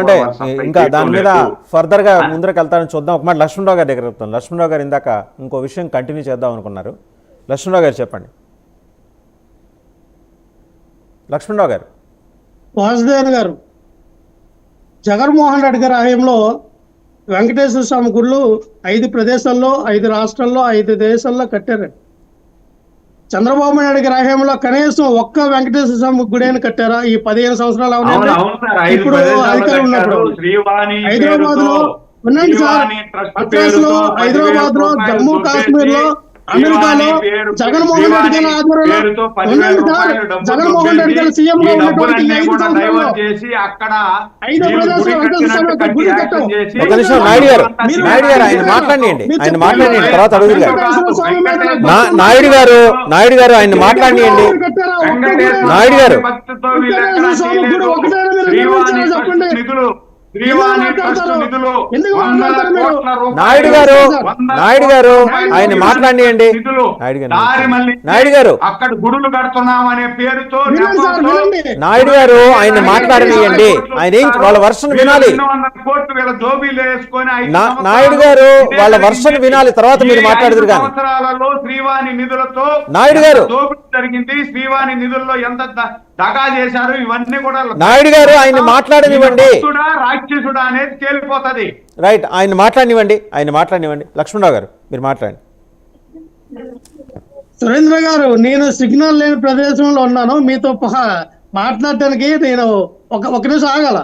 అంటే ఇంకా దాని మీద ఫర్దర్ గా ముందరకు వెళ్తానని చూద్దాం. ఒక మాట లక్ష్మణరావు గారి దగ్గర చెప్తాను. లక్ష్మణరావు గారు ఇందాక ఇంకో విషయం కంటిన్యూ చేద్దాం అనుకున్నారు. లక్ష్మణరావు గారు చెప్పండి. లక్ష్మణరావు గారు. వాసుదేవన్ గారు, జగన్మోహన్ రెడ్డి గారి హయాంలో వెంకటేశ్వర స్వామి గుళ్ళు 5 ప్రదేశాల్లో 5 రాష్ట్రాల్లో 5 దేశాల్లో కట్టారు. చంద్రబాబు నాయుడు గారి హయాంలో కనీసం ఒక్క వెంకటేశ్వర స్వామి గుడి అని కట్టారా? ఈ 15 సంవత్సరాలు ఇప్పుడు అధికారులు ఉన్నప్పుడు హైదరాబాద్ లో వినండి సార్, మద్రాస్ లో, హైదరాబాద్ లో, జమ్మూ కాశ్మీర్ లో, అమెరికాలో జగన్మోహన్ రెడ్డి గారి ఆధ్వర్యంలో ఉండండి సార్. జగన్మోహన్ రెడ్డి గారు సీఎం గా ఉన్నటువంటి 5 సంవత్సరాల్లో 5 ప్రదేశాలు వెంకటేశ్వర గుడి కట్టాం. ఒక నిమిషం నాయుడు గారు, నాయుడు గారు ఆయన మాట్లాడియండి, ఆయన మాట్లాడియండి, తర్వాత అడుగురు గారు. నాయుడు గారు, నాయుడు గారు ఆయన మాట్లాడియండి. నాయుడు గారు, నాయుడు గారు, నాయుడు గారు ఆయన మాట్లాడియండి. నాయుడు గారు, అక్కడ గుడులు కడుతున్నామనే పేరుతో నాయుడు గారు ఆయన మాట్లాడనియండి. ఆయన వాళ్ళ వర్షన్ వినాలి. నాయుడు గారు వాళ్ళ వర్షన్ వినాలి, తర్వాత మీరు మాట్లాడదురు. కానీ సంవత్సరాలలో శ్రీవాణి నిధులతో నాయుడు గారు దోపిడీ జరిగింది. శ్రీవాణి నిధుల్లో ఎంత దగా చేశారు, ఇవన్నీ కూడా నాయుడు గారు ఆయన మాట్లాడనివ్వండి. రాక్షసుడా అనేది తేలిపోతుంది. రైట్, ఆయన మాట్లాడనివ్వండి, ఆయన మాట్లాడనివ్వండి. లక్ష్మణరావు గారు మీరు మాట్లాడండి. సురేంద్ర గారు, నేను సిగ్నల్ లేని ప్రదేశంలో ఉన్నాను. మీతో మాట్లాడటానికి నేను ఒక నిమిషం ఆగాల.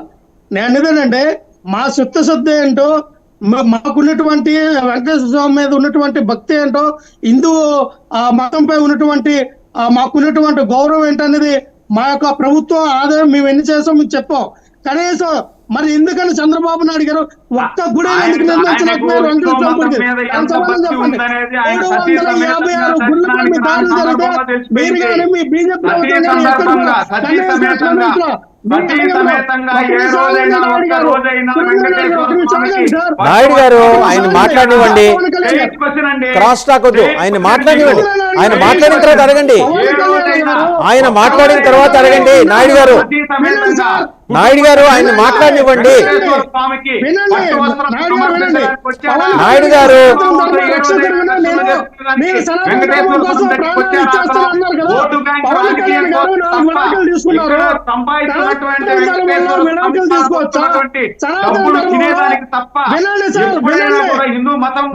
నేను ఏంటంటే మా చిత్తశుద్ధి ఏంటో, మాకున్నటువంటి వెంకటేశ్వర స్వామి మీద ఉన్నటువంటి భక్తి ఏంటో, హిందూ మతంపై ఉన్నటువంటి మాకున్నటువంటి గౌరవం ఏంటనేది మా యొక్క ప్రభుత్వం ఆదాయం మేము ఎన్ని చేసాం మీకు చెప్పాం. కనీసం మరి ఎందుకని చంద్రబాబు నాయుడు గారు ఒక్క గుడి ఎందుకు నిర్మించలేకపోయారు? వెంకటేశ్వర గుడికి చెప్పండి. 356 గుళ్ళు మీ దారులు జరిగితే మీరు కానీ మీ బీజేపీ ప్రభుత్వం నాయుడు గారు ఆయన మాట్లాడివ్వండి. క్రాస్ టాక్ వద్దు, ఆయన మాట్లాడివ్వండి. ఆయన మాట్లాడిన తర్వాత అడగండి. ఆయన మాట్లాడిన తర్వాత అడగండి. నాయుడు గారు, నాయుడు గారు ఆయన మాట్లాడివ్వండి. నాయుడు గారు, హిందూ మతం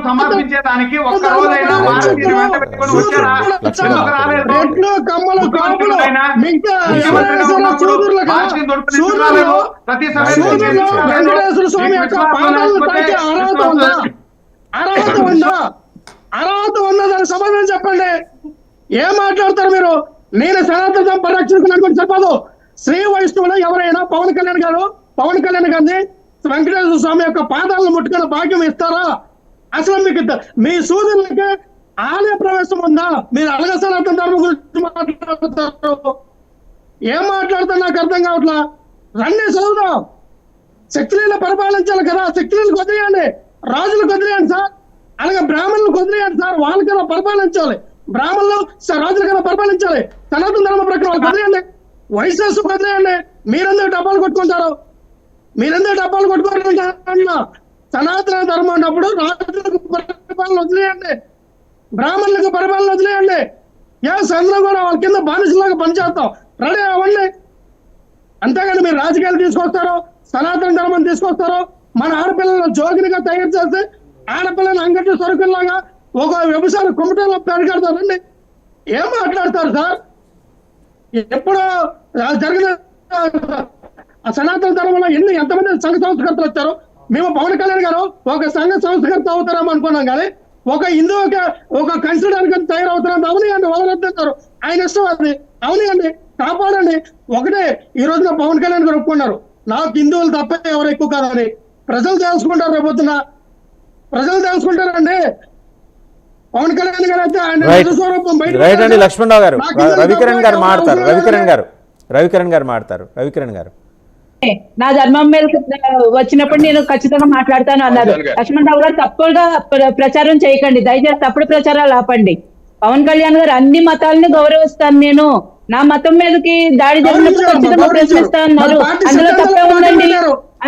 సమర్పించేదానికి ఒక్క రోజైనా ప్రతి వెంకటేశ్వర స్వామి యొక్క అర్హత ఉందా? అర్హత ఉందా? అర్హత ఉందా? దానికి సమాధానం చెప్పండి. ఏం మాట్లాడతారు మీరు? నేను సనాతన పరిరక్షకులు చెప్పదు. శ్రీ వైష్ణవులు ఎవరైనా పవన్ కళ్యాణ్ గారిని వెంకటేశ్వర స్వామి యొక్క పాదాలను ముట్టుకున్న భాగ్యం ఇస్తారా? అసలు మీకు మీ సూచనలకి ఆలయ ప్రవేశం ఉందా? మీరు అలగ సనాతన ధర్మం గురించి మాట్లాడతారు. ఏం మాట్లాడతారు నాకు అర్థం కావట్లా. రండి చదువుదాం. శక్తులను పరిపాలించాలి కదా, శక్తులను వదిలేయండి, రాజులకు వదిలేయండి సార్, అలాగే బ్రాహ్మణులకు వదిలేయండి సార్, వాళ్ళకైనా పరిపాలించాలి. బ్రాహ్మణులు రాజులకైనా పరిపాలించాలి. సనాతన ధర్మ ప్రకారం వదిలేయండి, వైశ్వాసు వదిలేయండి. మీరెందుకు డబ్బాలు కొట్టుకుంటారు? మీరెందుకు డబ్బాలు కొట్టుకుంటారు? సనాతన ధర్మం ఉన్నప్పుడు రాజులకు పరిపాలన వదిలేయండి, బ్రాహ్మణులకు పరిపాలన వదిలేయండి. అందరం కూడా వాళ్ళ కింద బానిసలాగా పనిచేస్తాం. రెడీ అవ్వండి. అంతేగాని మీరు రాజకీయాలు తీసుకొస్తారో, సనాతన ధర్మం తీసుకొస్తారో, మన ఆడపిల్లలను జోగినిగా తయారు చేస్తే ఆడపిల్లని అంగటి సరుకుల్లాగా ఒక వ్యవసాయ కుమటంలో పెరగడతారండి. ఏం మాట్లాడతారు సార్? ఎప్పుడో జరిగిన సనాతన ధర్మంలో ఎంతమంది సంఘ సంస్కర్తలు వచ్చారు? మేము పవన్ కళ్యాణ్ గారు ఒక సంఘ సంస్కర్త అవుతారేమో అనుకున్నాం, కానీ ఒక హిందూ ఒక కన్సిడర్ తయారవుతారని అవునియండి, వదలొద్దంటారు. ఆయన ఇష్టం అది. అవునియండి, కాపాడండి. ఒకటే ఈ రోజున పవన్ కళ్యాణ్ గారు ఒప్పుకున్నారు, నాకు హిందువులు తప్ప ఎవరు ఎక్కువ కాదని. ప్రజలు తెలుసుకుంటారు, రేపొద్దున ప్రజలు తెలుసుకుంటారండి. పవన్ కళ్యాణ్ గారు అయితే ఆయన లక్ష్మణరావు గారు, రవికిరణ్ గారు మాట్లాడతారు. రవికిరణ్ గారు మాట్లాడతారు. రవికిరణ్ గారు నా ధర్మం మీద వచ్చినప్పుడు నేను ఖచ్చితంగా మాట్లాడతాను అన్నారు. లక్ష్మణరావు గారు తప్పుగా ప్రచారం చేయకండి, దయచేసి తప్పుడు ప్రచారాలు ఆపండి. పవన్ కళ్యాణ్ గారు అన్ని మతాలని గౌరవిస్తాను, నేను నా మతం మీదకి దాడి జరిగినప్పుడు ఖచ్చితంగా ప్రశ్నిస్తా అన్నారు. అందులో తప్పే ఉందండి.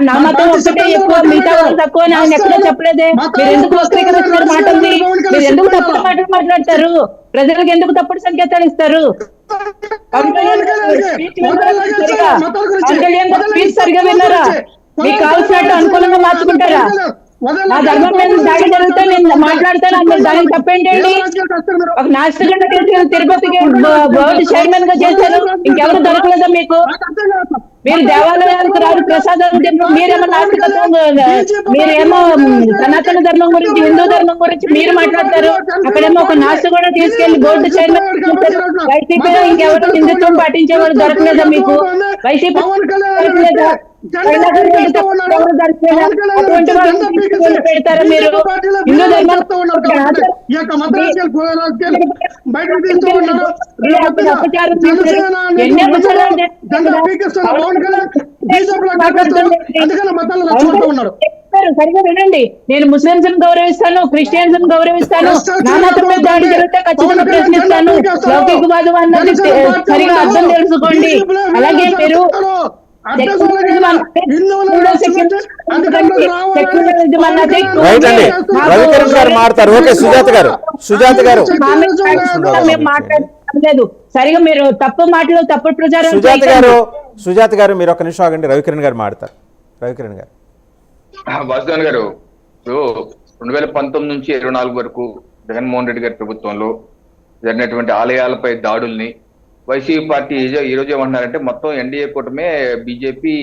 నా మతం ఒక్కటే ఎక్కువ, మిగతా వాళ్ళు తక్కువ అని ఆయన ఎక్కడో చెప్పలేదే. మీరు ఎందుకు వక్రీకరిస్తున్నారు మాటల్ని? మీరు ఎందుకు తప్పుడు మాటలు మాట్లాడతారు? ప్రజలకు ఎందుకు తప్పుడు సంకేతాలు ఇస్తారు? పవన్ కళ్యాణ్ స్పీచ్ సరిగా విన్నారా? మీకు కావాల్సినట్టు అనుకూలంగా మార్చుకుంటారా? నా ధర్మం మీద దాడి జరిగితే నేను మాట్లాడతాను అన్నారు, దానికి తప్పేంటండి? ఒక నాస్తికుడిని తీసుకెళ్ళి తిరుపతికి బోర్డు చైర్మన్ గా చేశారు, ఇంకెవరు దొరకలేదా మీకు? మీరు దేవాలయాలకు రాదు, ప్రసాదాలు తిన్నారు, మీరేమో నాస్తికత్వం, మీరేమో సనాతన ధర్మం గురించి, హిందూ ధర్మం గురించి మీరు మాట్లాడతారు. అక్కడేమో ఒక నాస్తికుడిని తీసుకెళ్లి బోర్డు చైర్మన్ చేశారు. వైసీపీ ఇంకెవరు హిందుత్వం పాటించేవాడు దొరకలేదా మీకు? వైసీపీ దొరకలేదా? అటువంటి వాళ్ళు పెడతారా మీరు? హిందూ ధర్మం సరిగా వినండి. నేను ముస్లింస్ గౌరవిస్తాను, క్రిస్టియన్స్ గౌరవిస్తాను, నా మతం మీద దాడి జరిగితే ఖచ్చితంగా ప్రశ్నిస్తాను. లౌకికవాదం అన్నది సరిగా అర్థం తెలుసుకోండి. అలాగే మీరు రైట్ అండి, రవికిరణ్ గారు మాట్లాడతారు. ఓకే, సుజాత గారు మేము మాట్లాడలేదు సరిగా, మీరు తప్పు మాటలు తప్పుడు ప్రచారం. సుజాత గారు మీరు ఒక నిమిషం ఆగండి, రవికిరణ్ గారు మాట్లాడతారు. రవికిరణ్ గారు. వాసుదేవన్ గారు, ఇప్పుడు 2019 నుంచి 24 వరకు జగన్మోహన్ రెడ్డి గారి ప్రభుత్వంలో జరిగినటువంటి ఆలయాలపై దాడుల్ని వైసీపీ పార్టీ ఈ రోజు ఏమంటున్నారంటే మొత్తం ఎన్డీఏ కూటమే, బీజేపీ,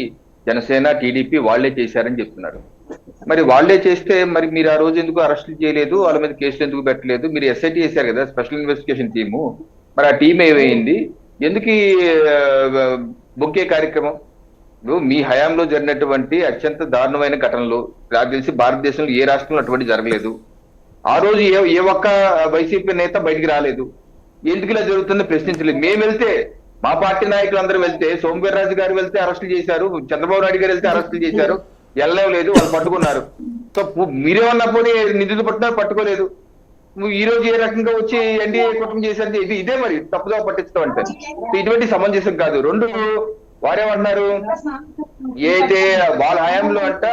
జనసేన, టీడీపీ వాళ్లే చేశారని చెప్తున్నారు. మరి వాళ్లే చేస్తే మరి మీరు ఆ రోజు ఎందుకు అరెస్టులు చేయలేదు, వాళ్ళ మీద కేసులు ఎందుకు పెట్టలేదు? మీరు ఎస్ఐటీ చేశారు కదా, స్పెషల్ ఇన్వెస్టిగేషన్ టీము, మరి ఆ టీం ఏమైంది? ఎందుకు బొక్కే కార్యక్రమం? మీ హయాంలో జరిగినటువంటి అత్యంత దారుణమైన ఘటనలు నాకు తెలిసి భారతదేశంలో ఏ రాష్ట్రంలో అటువంటి జరగలేదు. ఆ రోజు ఏ ఒక్క వైసీపీ నేత బయటికి రాలేదు. ఎందుకు ఇలా జరుగుతుందో ప్రశ్నించలేదు. మేము వెళ్తే, మా పార్టీ నాయకులు అందరూ వెళ్తే, సోమవీర్రాజు గారు వెళ్తే అరెస్టులు చేశారు, చంద్రబాబు నాయుడు గారు వెళ్తే అరెస్టులు చేశారు, వెళ్ళడం లేదు, వాళ్ళు పట్టుకున్నారు. సో మీరేమన్నా పోనీ నిధులు పట్టుకోలేదు. ఈ రోజు ఏ రకంగా వచ్చి ఎన్డీఏ కూటమి చేశారు? ఇదే మరి తప్పుదో పట్టించడం అంటే ఇటువంటి సమంజసం కాదు. రెండు, వారేమంటున్నారు, ఏదైతే వాళ్ళ హయాంలో అంట